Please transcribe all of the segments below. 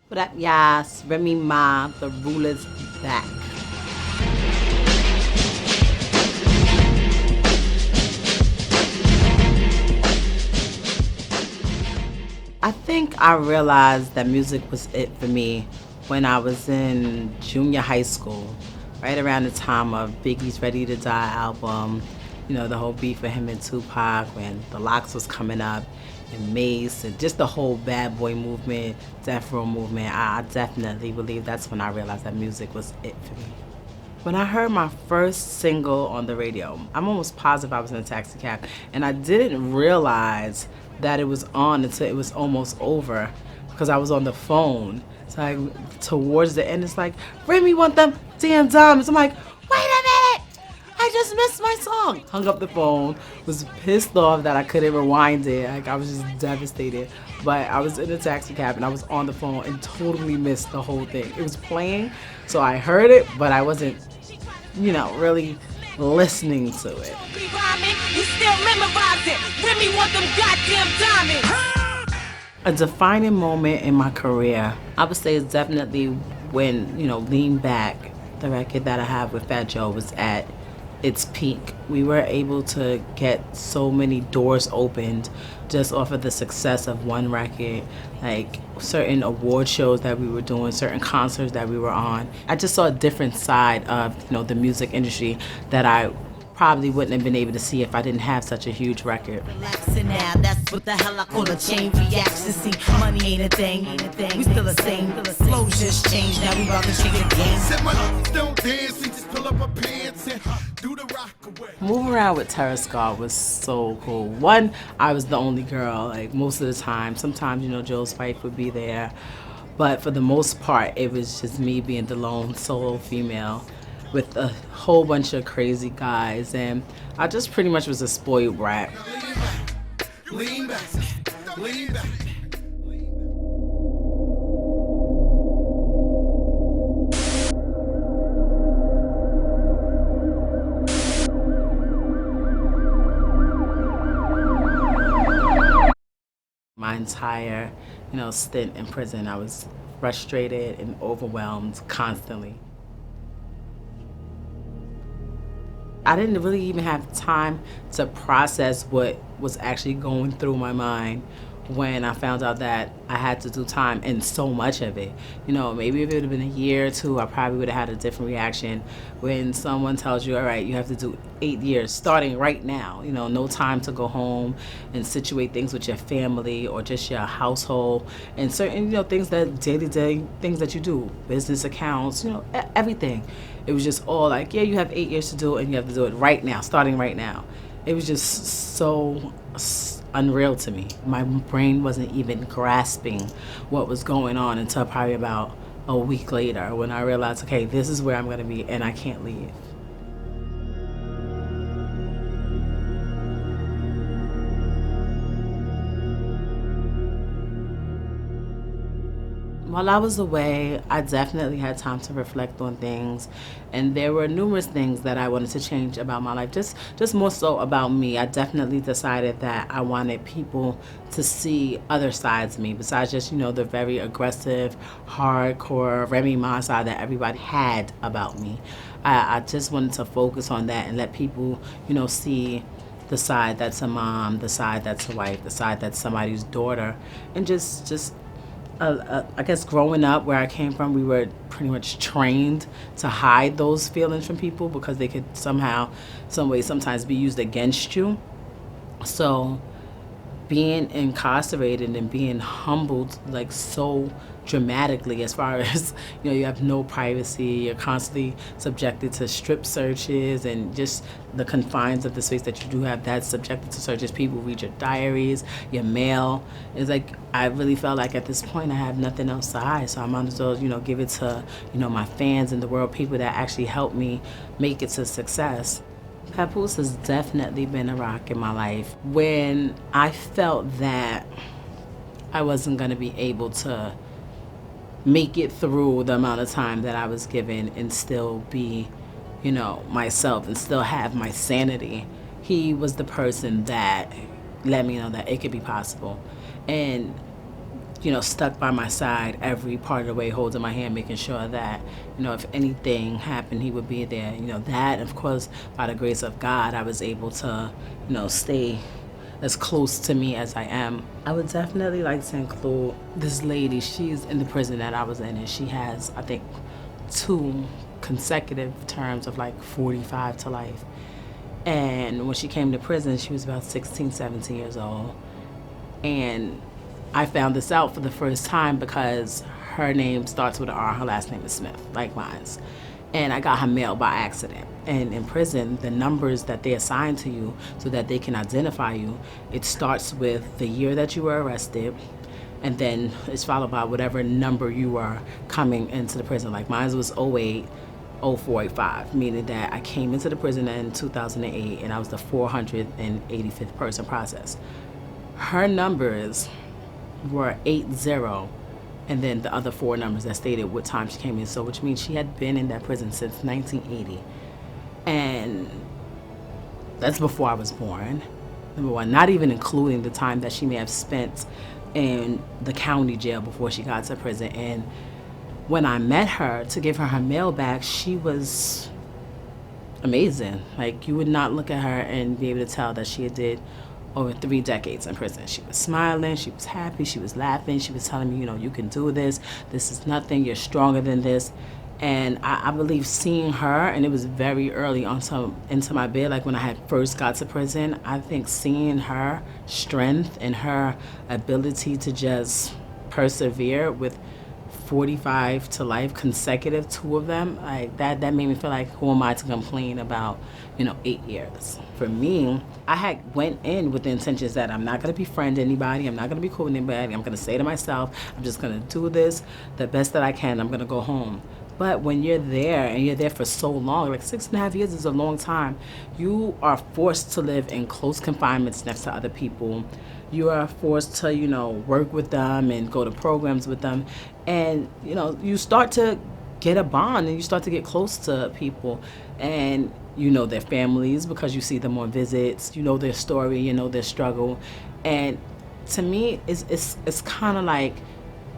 What up, yes? Remy Ma, the ruler's back. I think I realized that music was it for me when I was in junior high school, right around the time of Biggie's Ready to Die album, the whole beef for him and Tupac, when the Locks was coming up, and Mace, and just the whole bad boy movement, Death Row movement. I definitely believe that's when I realized that music was it for me. When I heard my first single on the radio, I'm almost positive I was in a taxi cab, and I didn't realize that it was on until it was almost over because I was on the phone. So towards the end, it's like, Remy want them damn diamonds. I'm like, wait a minute, I just missed my song. Hung up the phone, was pissed off that I couldn't rewind it. Like, I was just devastated. But I was in a taxi cab and I was on the phone and totally missed the whole thing. It was playing, so I heard it, but I wasn't, really listening to it. A defining moment in my career, I would say, is definitely when, Lean Back, the record that I have with Fat Joe, was at its peak. We were able to get so many doors opened just off of the success of one record, like certain award shows that we were doing, certain concerts that we were on. I just saw a different side of, the music industry that I probably wouldn't have been able to see if I didn't have such a huge record. Relaxing now, that's what the hell I call a chain reaction. See, money ain't a thing, we still the same. Flows just changed, now we about to change the game. Said my don't dance, we just pull up our pants and do the rock away. Moving around with Terrace Scott was so cool. One, I was the only girl, like most of the time. Sometimes, Joe's wife would be there. But for the most part, it was just me being the lone solo female with a whole bunch of crazy guys, and I just pretty much was a spoiled brat. Lean back, lean back. My entire, stint in prison, I was frustrated and overwhelmed constantly. I didn't really even have time to process what was actually going through my mind when I found out that I had to do time, and so much of it. Maybe if it would have been a year or two, I probably would have had a different reaction. When someone tells you, all right, you have to do 8 years starting right now, no time to go home and situate things with your family or just your household and certain, things that day-to-day things that you do, business accounts, everything. It was just all like, yeah, you have 8 years to do it and you have to do it right now, starting right now. It was just so unreal to me. My brain wasn't even grasping what was going on until probably about a week later when I realized, okay, this is where I'm gonna be and I can't leave. While I was away, I definitely had time to reflect on things, and there were numerous things that I wanted to change about my life, just more so about me. I definitely decided that I wanted people to see other sides of me besides just, the very aggressive, hardcore Remy Ma side that everybody had about me. I just wanted to focus on that and let people, see the side that's a mom, the side that's a wife, the side that's somebody's daughter, and just I guess growing up where I came from, we were pretty much trained to hide those feelings from people because they could somehow, some way, sometimes be used against you. So being incarcerated and being humbled like so dramatically, as far as you have no privacy, you're constantly subjected to strip searches, and just the confines of the space that you do have, that's subjected to searches. People read your diaries, your mail. It's like I really felt like at this point I have nothing else to hide, so I might as well give it to my fans and the world, people that actually helped me make it to success. Papoose has definitely been a rock in my life. When I felt that I wasn't going to be able to make it through the amount of time that I was given and still be, myself and still have my sanity, he was the person that let me know that it could be possible. And stuck by my side every part of the way, holding my hand, making sure that, if anything happened, he would be there. That, of course, by the grace of God, I was able to, stay as close to me as I am. I would definitely like to include this lady. She's in the prison that I was in, and she has, I think, 2 consecutive terms of like 45 to life. And when she came to prison, she was about 16, 17 years old. And I found this out for the first time because her name starts with an R, her last name is Smith, like mine. And I got her mail by accident. And in prison, the numbers that they assign to you so that they can identify you, it starts with the year that you were arrested, and then it's followed by whatever number you are coming into the prison. Like mine was 08, 0485, meaning that I came into the prison in 2008 and I was the 485th person processed. Her numbers were 80, and then the other 4 numbers that stated what time she came in, so which means she had been in that prison since 1980. And that's before I was born, number one, not even including the time that she may have spent in the county jail before she got to prison. And when I met her to give her her mail back, she was amazing. Like, you would not look at her and be able to tell that she had did over 3 decades in prison. She was smiling, she was happy, she was laughing, she was telling me, you can do this is nothing, you're stronger than this. And I believe seeing her, and it was very early into my bed, like when I had first got to prison, I think seeing her strength and her ability to just persevere with 45 to life consecutive, 2 of them, like that made me feel like, who am I to complain about, 8 years? For me, I had went in with the intentions that I'm not going to befriend anybody, I'm not going to be cool with anybody, I'm going to say to myself, I'm just going to do this the best that I can, I'm going to go home. But when you're there, and you're there for so long, like 6.5 years is a long time, you are forced to live in close confinements next to other people. You are forced to, work with them and go to programs with them. And, you start to get a bond and you start to get close to people. And you know their families because you see them on visits, you know their story, you know their struggle. And to me, it's kind of like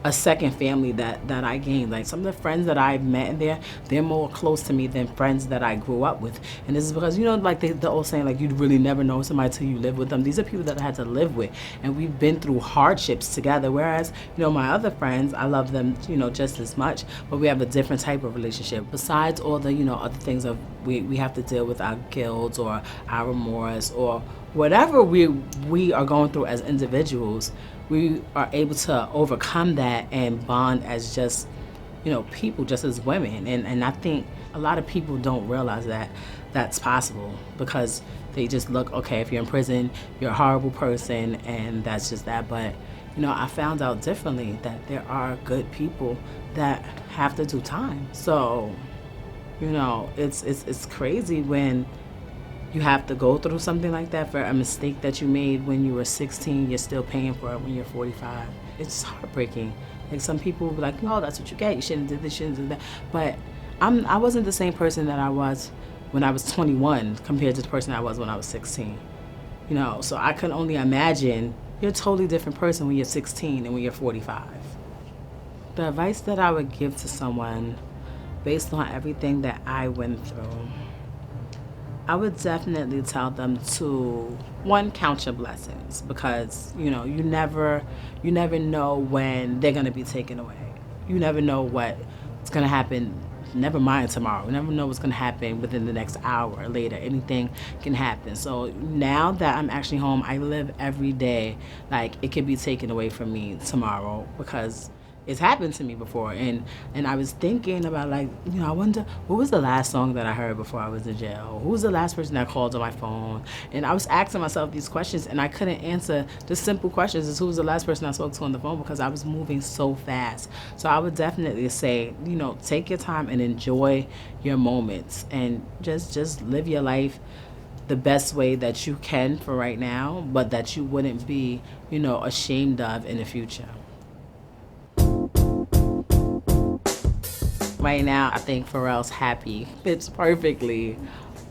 a second family that I gained. Like some of the friends that I've met in there, they're more close to me than friends that I grew up with. And this is because, like the old saying, like, you really never know somebody till you live with them. These are people that I had to live with, and we've been through hardships together. Whereas, my other friends, I love them, just as much, but we have a different type of relationship. Besides all the, other things of we have to deal with our guilt or our remorse or whatever we are going through as individuals, we are able to overcome that and bond as just, people, just as women. And I think a lot of people don't realize that that's possible because they just look, okay, if you're in prison, you're a horrible person, and that's just that. But, I found out differently that there are good people that have to do time. So, it's crazy when you have to go through something like that for a mistake that you made when you were 16. You're still paying for it when you're 45. It's heartbreaking. Like some people will be like, no, that's what you get. You shouldn't do this, shouldn't do that. But I wasn't the same person that I was when I was 21 compared to the person I was when I was 16. So I can only imagine you're a totally different person when you're 16 and when you're 45. The advice that I would give to someone based on everything that I went through, I would definitely tell them to, one, count your blessings, because you never know when they're gonna be taken away. You never know what's gonna happen. Never mind tomorrow. You never know what's gonna happen within the next hour or later. Anything can happen. So now that I'm actually home, I live every day like it could be taken away from me tomorrow, because it's happened to me before. And I was thinking about, like, I wonder, what was the last song that I heard before I was in jail? Who was the last person that called on my phone? And I was asking myself these questions, and I couldn't answer just simple questions as who was the last person I spoke to on the phone, because I was moving so fast. So I would definitely say, take your time and enjoy your moments, and just live your life the best way that you can for right now, but that you wouldn't be, ashamed of in the future. Right now, I think Pharrell's Happy fits perfectly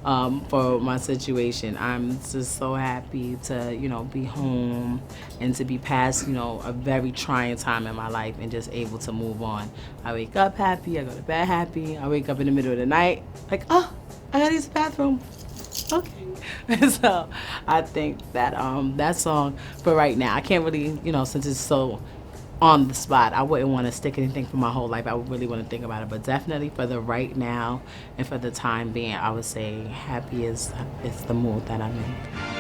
for my situation. I'm just so happy to, be home and to be past, a very trying time in my life and just able to move on. I wake up happy, I go to bed happy, I wake up in the middle of the night, like, oh, I gotta use the bathroom. Okay. So I think that that song for right now, I can't really, since it's so on the spot, I wouldn't want to stick anything for my whole life. I would really want to think about it, but definitely for the right now and for the time being, I would say happy is the mood that I'm in.